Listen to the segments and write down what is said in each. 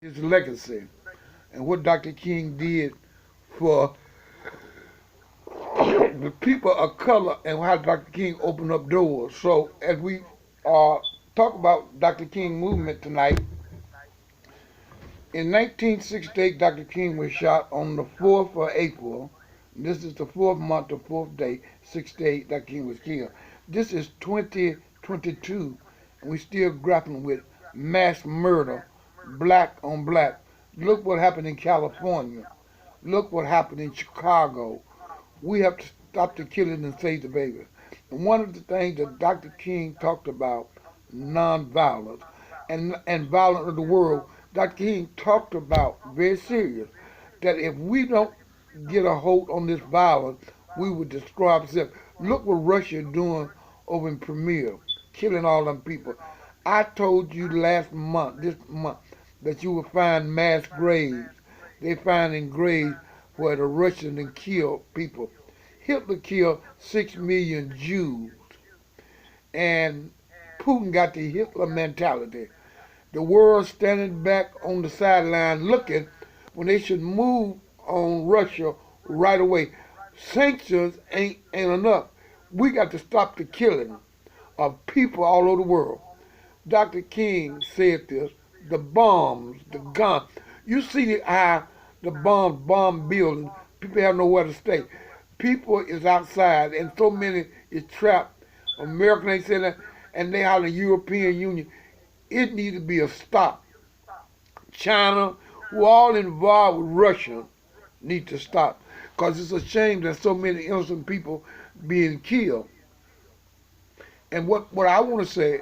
his legacy and what Dr. King did for the people of color and how Dr. King opened up doors. So as we uh, talk about Dr. King movement tonight, in 1968, Dr. King was shot on the 4th of April. This is the fourth month, the fourth day, 68, Dr. King was killed. This is 2022, and we still grappling with mass murder, black on black. Look what happened in California. Look what happened in Chicago. We have to stop the killing and save the babies. And one of the things that Dr. King talked about, nonviolence and violence of the world, Dr. King talked about very serious that if we don't get a hold on this violence, we would destroy ourselves. Look what Russia is doing over in Crimea, killing all them people. I told you last month, this month, that you will find mass graves. They finding graves where the Russians and killed people. Hitler killed 6 million Jews, and Putin got the Hitler mentality. The world standing back on the sideline looking when they should move on Russia right away. Sanctions ain't enough. We got to stop the killing of people all over the world. Dr. King said this, the bombs, the guns. You see how the bombs bomb buildings, people have nowhere to stay. People is outside and so many is trapped. American ain't saying that, and they out in the European Union. It needs to be a stop. China, who all involved with Russia, need to stop. Because it's a shame that so many innocent people being killed. And what I want to say,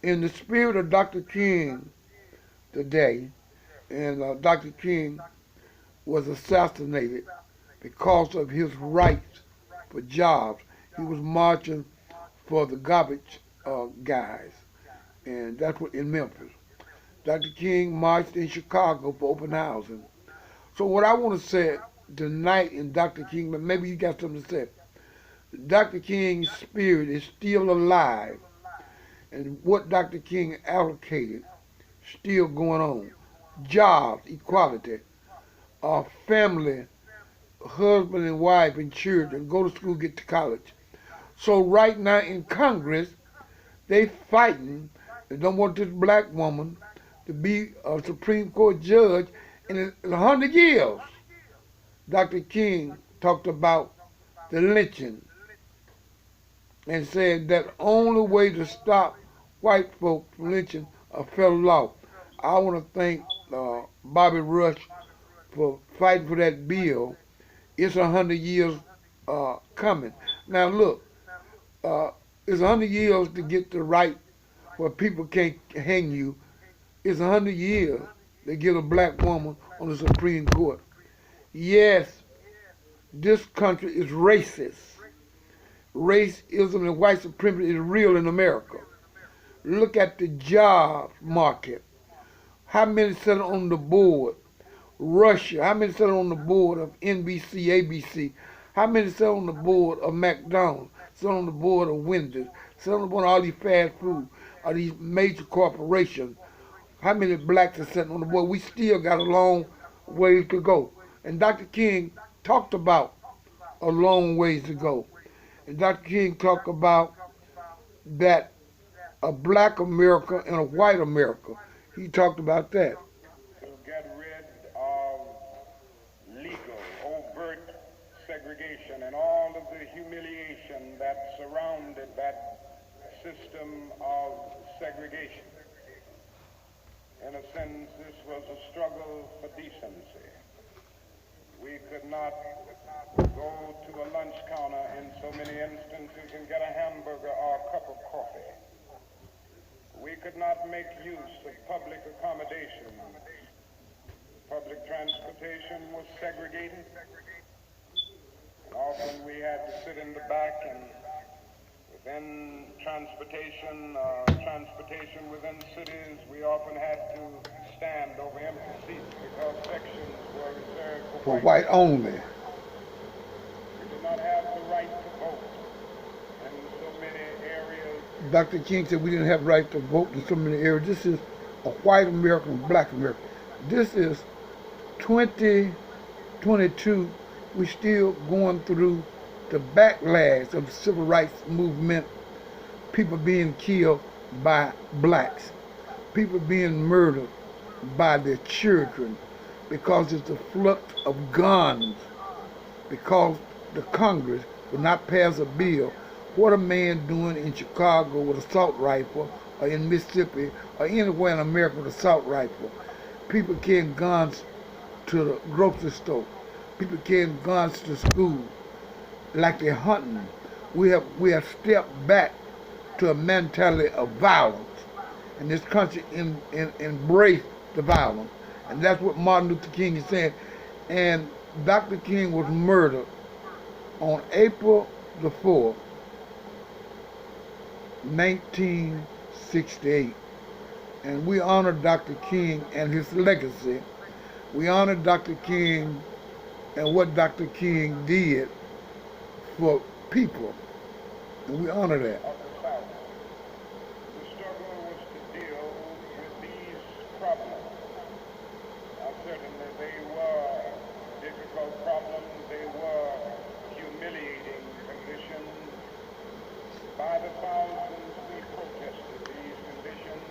in the spirit of Dr. King today, and Dr. King was assassinated because of his rights for jobs. He was marching for the garbage guys, and that's what in Memphis. Dr. King marched in Chicago for open housing. So what I want to say tonight in Dr. King, but maybe you got something to say. Dr. King's spirit is still alive, and what Dr. King allocated still going on. Jobs, equality, family, husband and wife and children, go to school, get to college. So right now in Congress, they fighting. They don't want this black woman to be a Supreme Court judge in 100 years. Dr. King talked about the lynching and said that only way to stop white folks from lynching a federal law. I want to thank Bobby Rush for fighting for that bill. It's 100 years coming. Now look, it's 100 years to get the right where people can't hang you. It's 100 years to get a black woman on the Supreme Court. Yes, this country is racist. Racism and white supremacy is real in America. Look at the job market. How many sit on the board? Russia. How many sit on the board of NBC, ABC? How many sit on the board of McDonald's? Sit on the board of Wendy's? Sit on the board of all these fast food, all these major corporations? How many blacks are sitting on the board? We still got a long ways to go. And Dr. King talked about a long ways to go. And Dr. King talked about that a black America and a white America. He talked about that. To get rid of legal, overt segregation and all of the humiliation that surrounded that system of segregation. In a sense, this was a struggle for decency. We could not go to a lunch counter in so many instances and get a hamburger or a cup of coffee. We could not make use of public accommodations. Public transportation was segregated. And often we had to sit in the back, and within transportation within cities, we often had to stand over empty seats because sections were reserved For for white only. We did not have the right to vote in so many areas. Dr. King said we didn't have right to vote in so many areas. This is a white American, black American. This is 2022. We still going through the backlash of the civil rights movement. People being killed by blacks. People being murdered by their children because it's a flux of guns, because the Congress will not pass a bill. What a man doing in Chicago with an assault rifle, or in Mississippi, or anywhere in America with an assault rifle. People carrying guns to the grocery store. People carrying guns to school like they're hunting. We have stepped back to a mentality of violence. And this country embraced the violence. And that's what Martin Luther King is saying. And Dr. King was murdered on April the 4th, 1968. And we honor Dr. King and his legacy. We honor Dr. King and what Dr. King did for people. And we honor that. Of the South. The struggle was to deal with these problems. Certainly they were difficult problems. They were humiliating conditions. By the thousands we protested these conditions.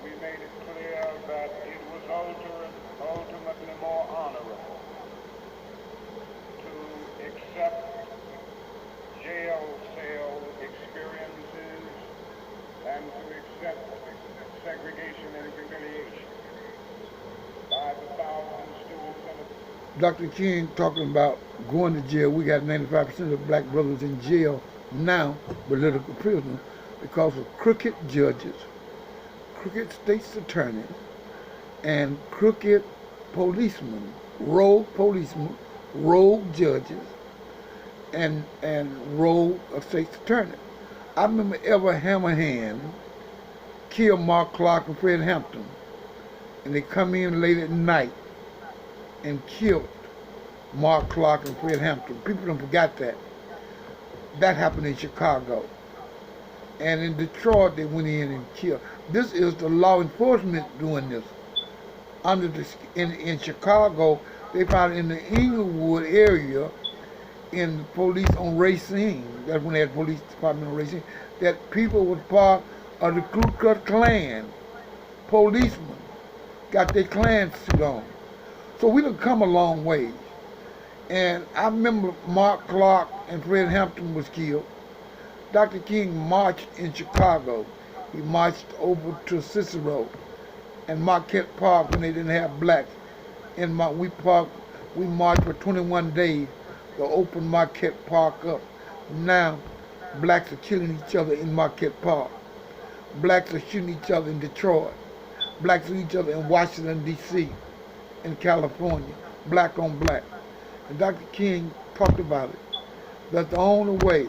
We made it clear that it was ultimately more honorable to accept jail cell experiences and to accept segregation and humiliation by the thousand students and Dr. King talking about going to jail. We got 95% of black brothers in jail now, political prisoners, because of crooked judges, crooked state's attorneys, and crooked policemen, rogue judges, and rogue state's attorney. I remember Ever Hammerhand killed Mark Clark and Fred Hampton, and they come in late at night and killed Mark Clark and Fred Hampton. People don't forget that. That happened in Chicago. And in Detroit, they went in and killed. This is the law enforcement doing this. In Chicago, they found in the Inglewood area, in the police on Racine, that's when they had police department on Racine, that people was part of the Ku Klux Klan. Policemen got their Klan suit on. So we done come a long way. And I remember Mark Clark and Fred Hampton was killed. Dr. King marched in Chicago. He marched over to Cicero and Marquette Park when they didn't have blacks. We marched for 21 days to open Marquette Park up. Now, blacks are killing each other in Marquette Park. Blacks are shooting each other in Detroit. Blacks are shooting each other in Washington, D.C., in California, black on black. And Dr. King talked about it. That the only way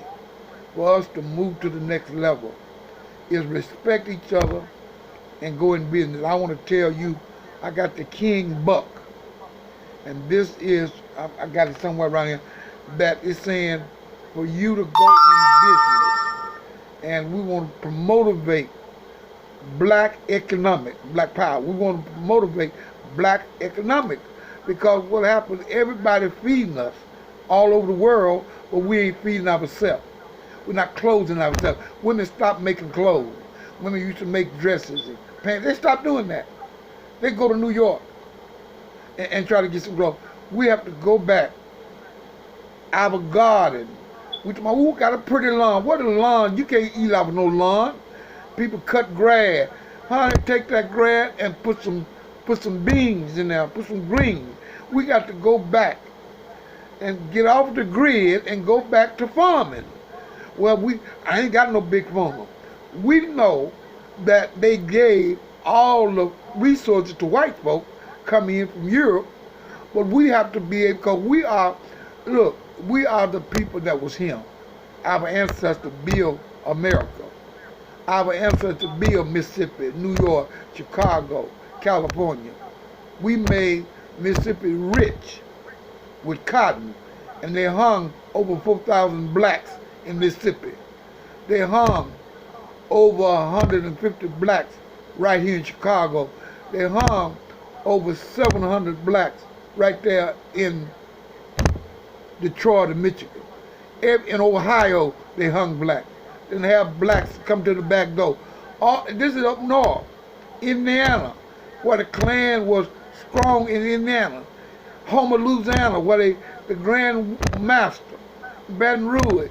for us to move to the next level is respect each other and go in business. I want to tell you, I got the King Buck. And this is, I got it somewhere around here, that is saying for you to go in business. And we want to motivate black economic, black power. We want to motivate black economic. Because what happens, everybody feeding us all over the world, but we ain't feeding ourselves. We're not clothing ourselves. Women stopped making clothes. Women used to make dresses and pants. They stopped doing that. They go to New York and try to get some clothes. We have to go back. Our garden. We got a pretty lawn. What a lawn? You can't eat out of no lawn. People cut grass. Honey, take that grass and put some beans in there, put some greens. We got to go back and get off the grid and go back to farming. Well, I ain't got no big farmer. We know that they gave all the resources to white folk coming in from Europe, but we have to be able, because we are the people that was him. Our ancestors built America. Our ancestors built Mississippi, New York, Chicago, California. We made Mississippi rich with cotton, and they hung over 4,000 blacks in Mississippi. They hung over 150 blacks right here in Chicago. They hung over 700 blacks right there in Detroit and Michigan. In Ohio, they hung blacks. Then have blacks come to the back door. This is up north, Indiana, where the Klan was strong in Indiana. Homer, Louisiana, where the Grand Master, Baton Rouge.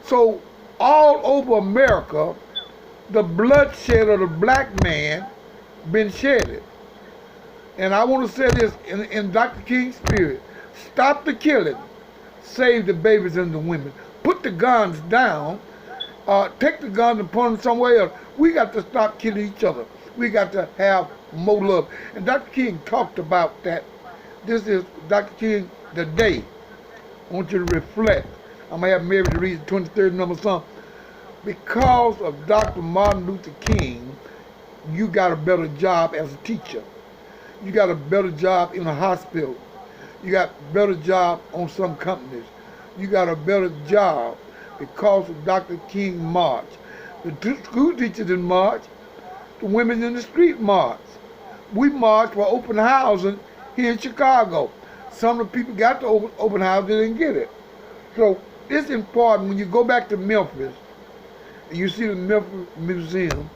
So all over America, the bloodshed of the black man been shedded. And I want to say this in Dr. King's spirit. Stop the killing. Save the babies and the women. Put the guns down. Take the guns and point them somewhere else. We got to stop killing each other. We got to have more love. And Dr. King talked about that. This is Dr. King, the day. I want you to reflect. I'm going to have Mary to read the 23rd number song. Because of Dr. Martin Luther King, you got a better job as a teacher. You got a better job in a hospital. You got a better job on some companies. You got a better job because of Dr. King march. The school teachers didn't march. The women in the street march. We marched for open housing here in Chicago. Some of the people got the open house, they didn't get it. So it's important when you go back to Memphis and you see the Memphis Museum,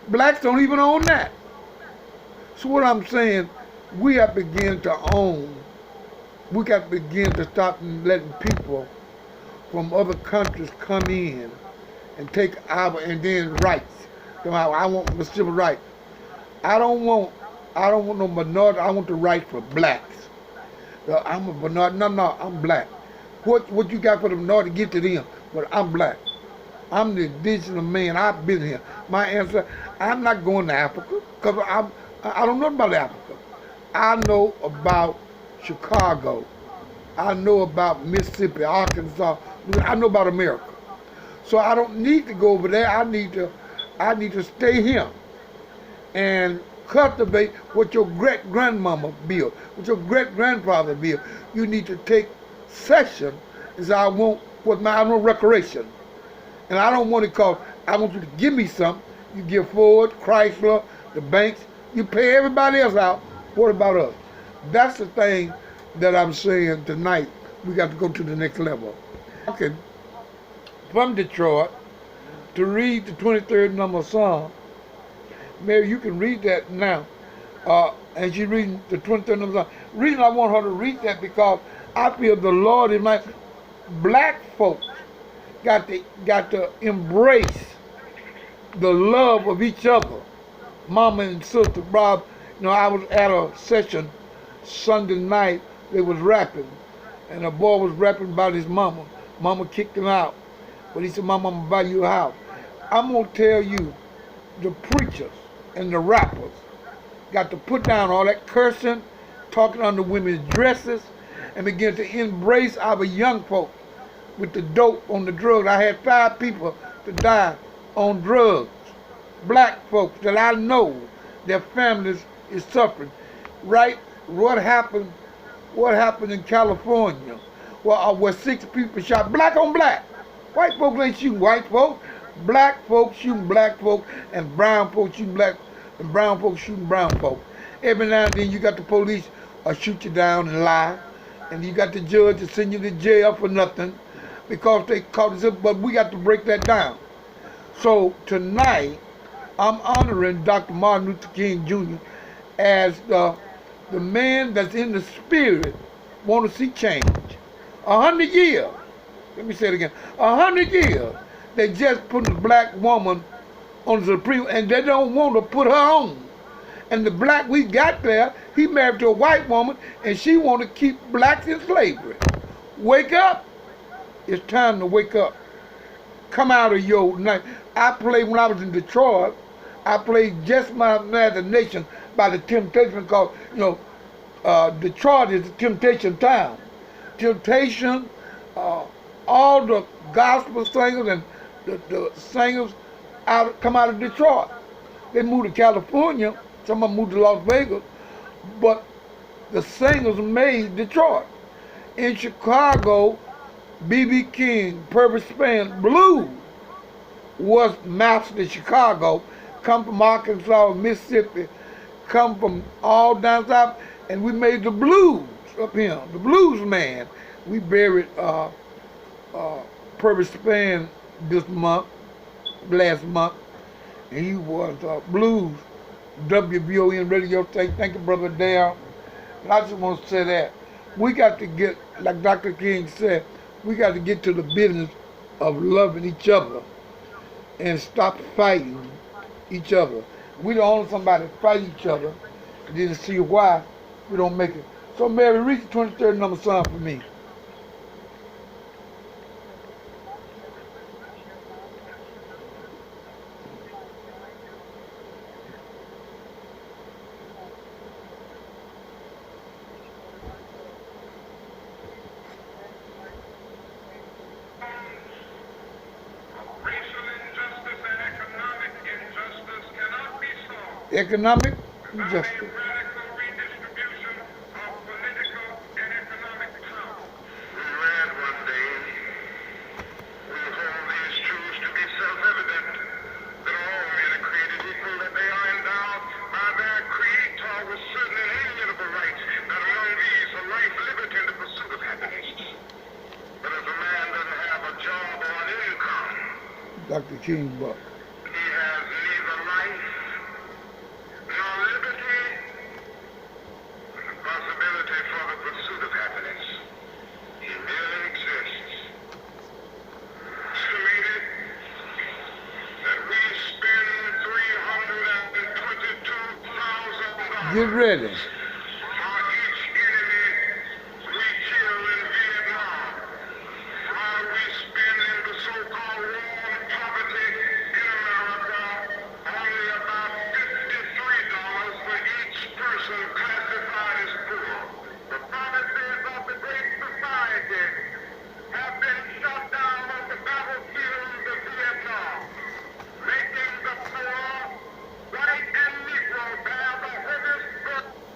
blacks don't even own that. So what I'm saying, we have to begin to own. We got to begin to stop letting people from other countries come in and take our and then rights. I want the civil rights. I don't want no minority. I want the right for blacks. I'm a minority. No, I'm black. What you got for the minority, get to them. But I'm black. I'm the indigenous man. I've been here. My answer, I'm not going to Africa because I don't know about Africa. I know about Chicago. I know about Mississippi, Arkansas. I know about America. So I don't need to go over there. I need to stay here and cultivate what your great-grandmama built, what your great-grandfather built. You need to take section as I want recreation. And I don't want it because I want you to give me something. You give Ford, Chrysler, the banks. You pay everybody else out. What about us? That's the thing that I'm saying tonight. We got to go to the next level. Okay, from Detroit to read the 23rd number song. Mary, you can read that now. And she's reading the 23rd number song. The reason I want her to read that because I feel the Lord is like black folks got to embrace the love of each other. Mama and sister Bob, I was at a session Sunday night. They was rapping, and a boy was rapping about his mama. Mama kicked him out, but he said, "Mama, I'm gonna buy you a house." I'm gonna tell you, the preachers and the rappers got to put down all that cursing, talking under women's dresses, and begin to embrace our young folks with the dope on the drugs. I had 5 people to die on drugs. Black folks that I know, their families is suffering. Right? What happened in California? Where 6 people shot black on black. White folks ain't shooting white folks. Black folks shooting black folks, and brown folks shooting black, and brown folks shooting brown folks. Every now and then you got the police shoot you down and lie, and you got the judge to send you to jail for nothing because they caught us up. But we got to break that down. So tonight, I'm honoring Dr. Martin Luther King Jr. as the man that's in the spirit want to see change. 100 years. Let me say it again. 100 years. They just put a black woman on the Supreme, and they don't want to put her on. And the black we got there, he married to a white woman, and she want to keep blacks in slavery. Wake up. It's time to wake up. Come out of your night. I played when I was in Detroit. I played Just My Imagination by the Temptation because, Detroit is a temptation town. Temptation, all the gospel singers and the singers come out of Detroit. They moved to California. Some of them moved to Las Vegas. But the singers made Detroit. In Chicago, B.B. King, Purvis Spann, Blue was mastered in Chicago. Come from Arkansas, Mississippi, come from all down south, and we made the blues up here, the blues man. We buried Purvis Spann this month, last month, and he was blues WBON radio thing. Thank you, Brother Dale. And I just want to say that we got to get, like Dr. King said, we got to get to the business of loving each other and stop fighting each other. We don't want somebody fight each other and then see why we don't make it. So Mary, read the 23rd number song for me. Economic injustice. Dr. King Buck. He has neither life nor liberty, nor possibility for the pursuit of happiness. He merely exists. Estimated that we spend $322,000. Get ready.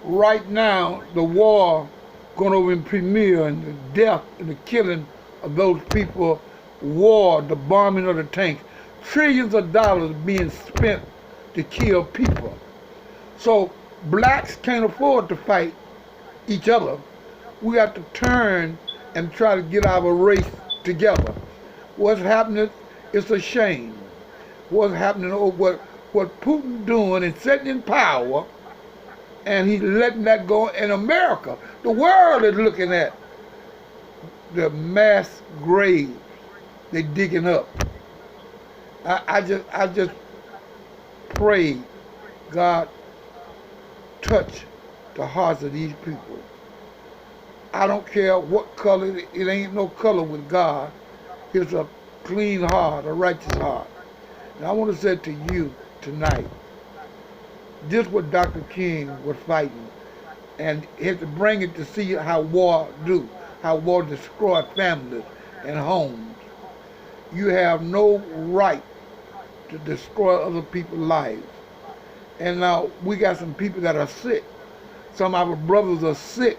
Right now, the war going over in Premier and the death and the killing of those people, war, the bombing of the tanks, trillions of dollars being spent to kill people. So blacks can't afford to fight each other. We have to turn and try to get our race together. What's happening is a shame. What's happening, what Putin doing and sitting in power, and he's letting that go in America. The world is looking at the mass graves they're digging up. I just pray God touch the hearts of these people. I don't care what color, it ain't no color with God. It's a clean heart, a righteous heart. And I want to say to you tonight, just what Dr. King was fighting, and he had to bring it to see how war do, how war destroy families and homes. You have no right to destroy other people's lives. And now we got some people that are sick. Some of our brothers are sick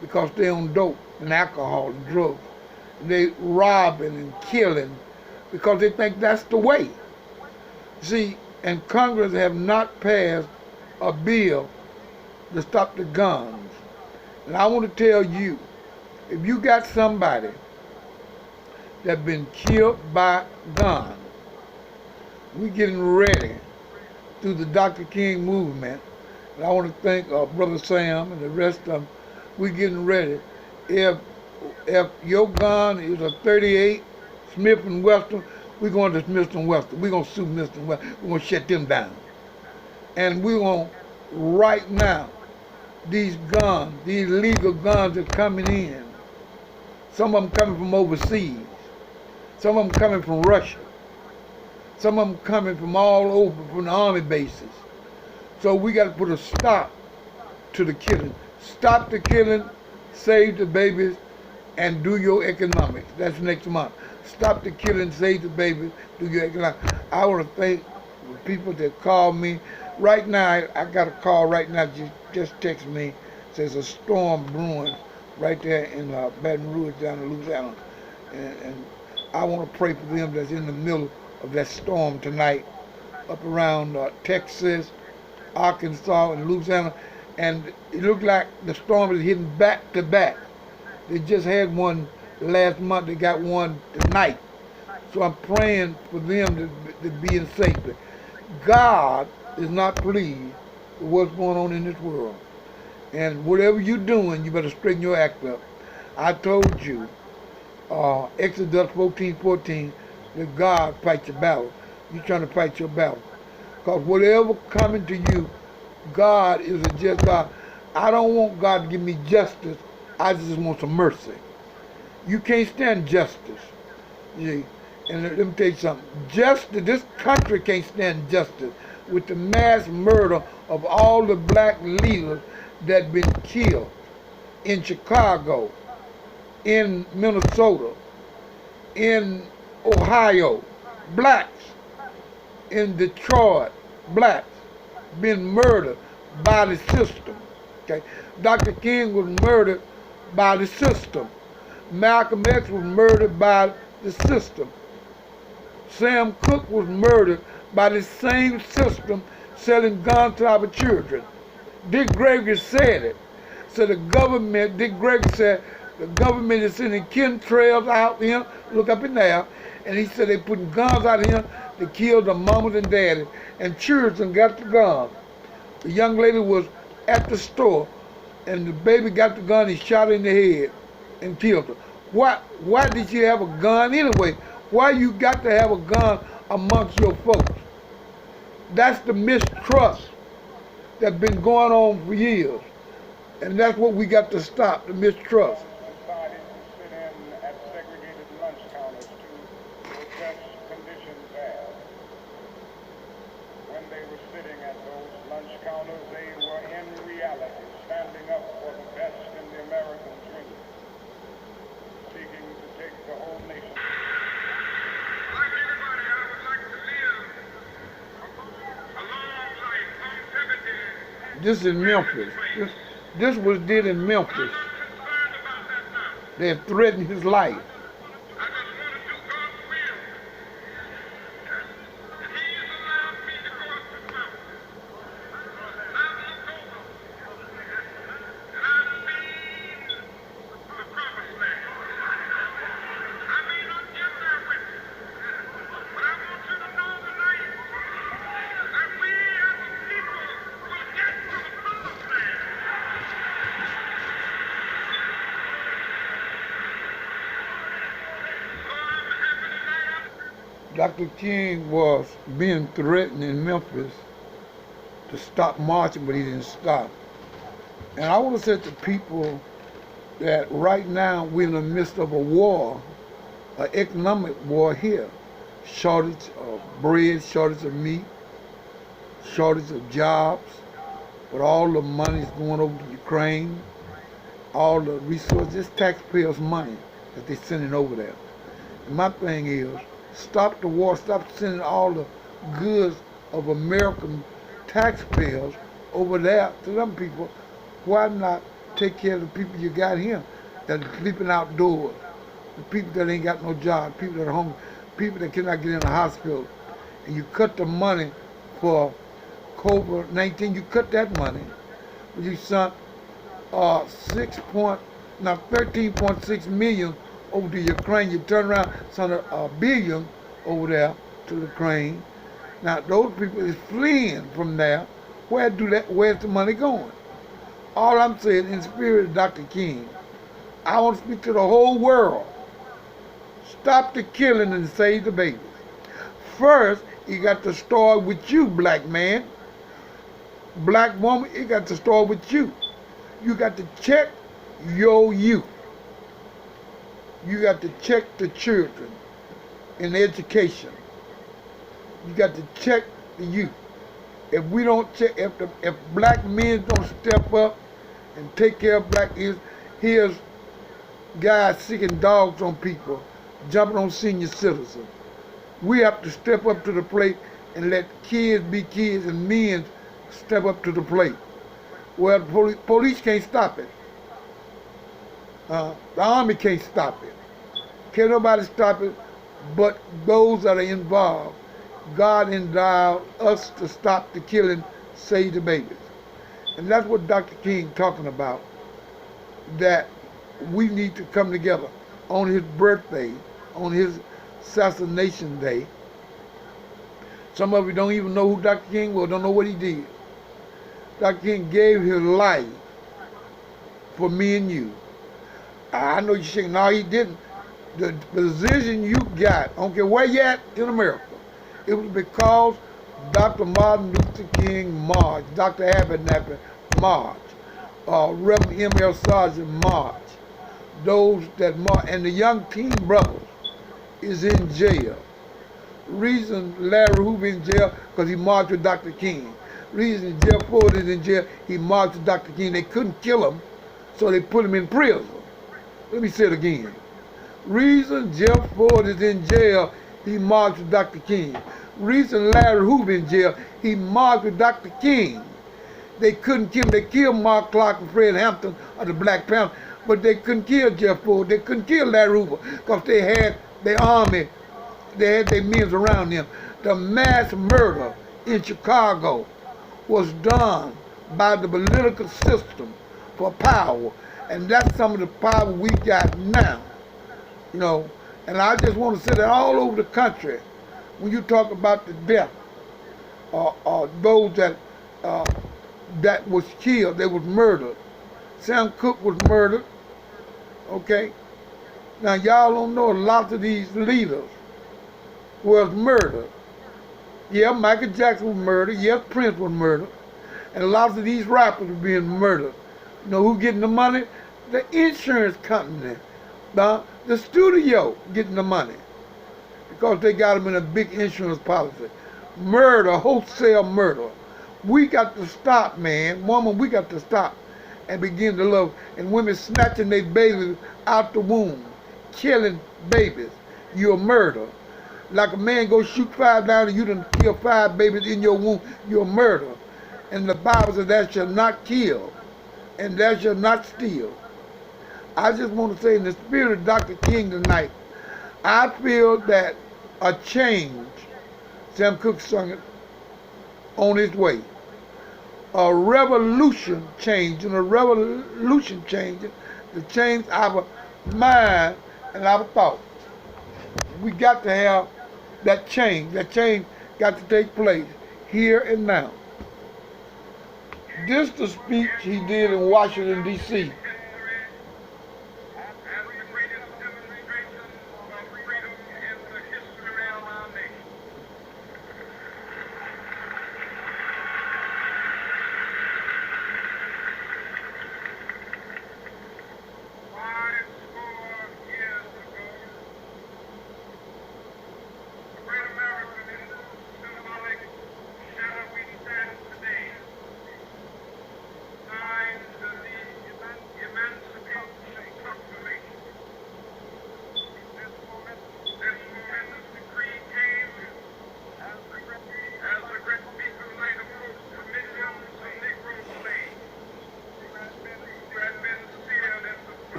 because they're on dope and alcohol and drugs. They robbing and killing because they think that's the way. See, and Congress have not passed a bill to stop the guns. And I want to tell you, if you got somebody that's been killed by guns, we're getting ready through the Dr. King movement. And I want to thank Brother Sam and the rest of them. We're getting ready. If your gun is a 38 Smith & Wesson, we're going to Smith & Wesson. We're going to sue Smith & Wesson. We're going to shut them down. And we're going to, right now, these guns, these legal guns are coming in. Some of them coming from overseas. Some of them coming from Russia. Some of them coming from all over, from the army bases. So we got to put a stop to the killing. Stop the killing, save the babies, and do your economics. That's next month. Stop the killing, save the babies, do your economics. I want to thank the people that called me. Right now, I got a call right now, just text me, says a storm brewing right there in Baton Rouge down in Louisiana. And I want to pray for them that's in the middle of that storm tonight, up around Texas Arkansas and Louisiana, and it looked like the storm is hitting back to back. They just had one last month. They got one tonight. So I'm praying for them to be in safety. God is not pleased with what's going on in this world. And whatever you're doing, you better straighten your act up. I told you, Exodus 14:14, that God fights your battle. You're trying to fight your battle. Because whatever coming to you, God is a just God. I don't want God to give me justice. I just want some mercy. You can't stand justice. See? And let me tell you something. Justice, this country can't stand justice with the mass murder of all the black leaders that been killed in Chicago, in Minnesota, in Ohio, blacks, in Detroit, blacks been murdered by the system. Okay, Dr. King was murdered by the system. Malcolm X was murdered by the system. Sam Cooke was murdered by the same system selling guns to our children. Dick Gregory said it. So the government, Dick Gregory said, the government is sending chemtrails out here, look up in there, and he said they putting guns out here to kill the mamas and daddies, and children got the gun. The young lady was at the store, and the baby got the gun, he shot her in the head and killed her. Why did she have a gun anyway? Why you got to have a gun amongst your folks? That's the mistrust that's been going on for years. And that's what we got to stop, the mistrust. Decided to sit in at segregated lunch counters to address conditions there. When they were sitting at those lunch counters, they were in reality standing up for the best in the American dream, seeking to take the whole nation. Like everybody, I would like to live a long life, longevity. This is Memphis. This was did in Memphis. They have threatened his life. Dr. King was being threatened in Memphis to stop marching, but he didn't stop. And I want to say to people that right now we're in the midst of a war, an economic war here. Shortage of bread, shortage of meat, shortage of jobs, but all the money is going over to Ukraine, all the resources, taxpayers' money that they're sending over there. And my thing is, stop the war, stop sending all the goods of American taxpayers over there to them people. Why not take care of the people you got here that are sleeping outdoors, the people that ain't got no job, people that are hungry, people that cannot get in the hospital, and you cut the money for COVID-19, you cut that money. You sent 13.6 million over to Ukraine. You turn around, send a billion over there to Ukraine. Now those people is fleeing from there. Where's the money going? All I'm saying, in the spirit of Dr. King, I want to speak to the whole world. Stop the killing and save the babies. First, it got to start with you, black man. Black woman, it got to start with you. You got to check your youth. You got to check the children in education. You got to check the youth. If we don't check, if black men don't step up and take care of black kids, here's guys sicking dogs on people, jumping on senior citizens. We have to step up to the plate and let kids be kids and men step up to the plate. Well, the police can't stop it. The army can't stop it. Can't nobody stop it but those that are involved. God endowed us to stop the killing, save the babies. And that's what Dr. King talking about, that we need to come together on his birthday, on his assassination day. Some of you don't even know who Dr. King was, don't know what he did. Dr. King gave his life for me and you. I know you're saying, no, he didn't. The position you got, I don't care where you at in America, it was because Dr. Martin Luther King marched, Dr. Abernathy marched, Reverend M.L. Sargent marched, those that marched, and the young teen brothers is in jail. Reason Larry Hoover in jail, because he marched with Dr. King. Reason Jeff Ford is in jail, he marched with Dr. King. They couldn't kill him, so they put him in prison. Let me say it again. Reason Jeff Ford is in jail, he marched with Dr. King. Reason Larry Hoover in jail, he marched with Dr. King. They couldn't kill him. They killed Mark Clark and Fred Hampton of the Black Panther, but they couldn't kill Jeff Ford. They couldn't kill Larry Hoover because they had their army, they had their men around them. The mass murder in Chicago was done by the political system for power, and that's some of the power we got now. You know, and I just want to say that all over the country, when you talk about the death, those that was killed, they was murdered. Sam Cooke was murdered. Okay, now y'all don't know a lot of these leaders was murdered. Yeah, Michael Jackson was murdered. Yes, Prince was murdered, and a lot of these rappers were being murdered. You know who getting the money? The insurance company. The studio getting the money because they got them in a big insurance policy. Murder, wholesale murder. We got to stop, man. Woman, we got to stop and begin to love. And women snatching their babies out the womb, killing babies. You're a murder. Like a man go shoot 5 down and you done kill 5 babies in your womb, you're a murder. And the Bible says that shall not kill and that shall not steal. I just want to say in the spirit of Dr. King tonight, I feel that a change, Sam Cooke sung it, on its way. A revolution change, and a revolution changing to change our mind and our thought. We got to have that change. That change got to take place here and now. This the speech he did in Washington, D.C.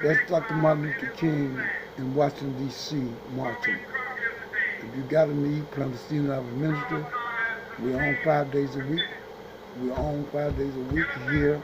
That's Dr. Martin Luther King in Washington, D.C. marching. If you got a need, plan to see our ministry. We're on 5 days a week. We're on 5 days a week here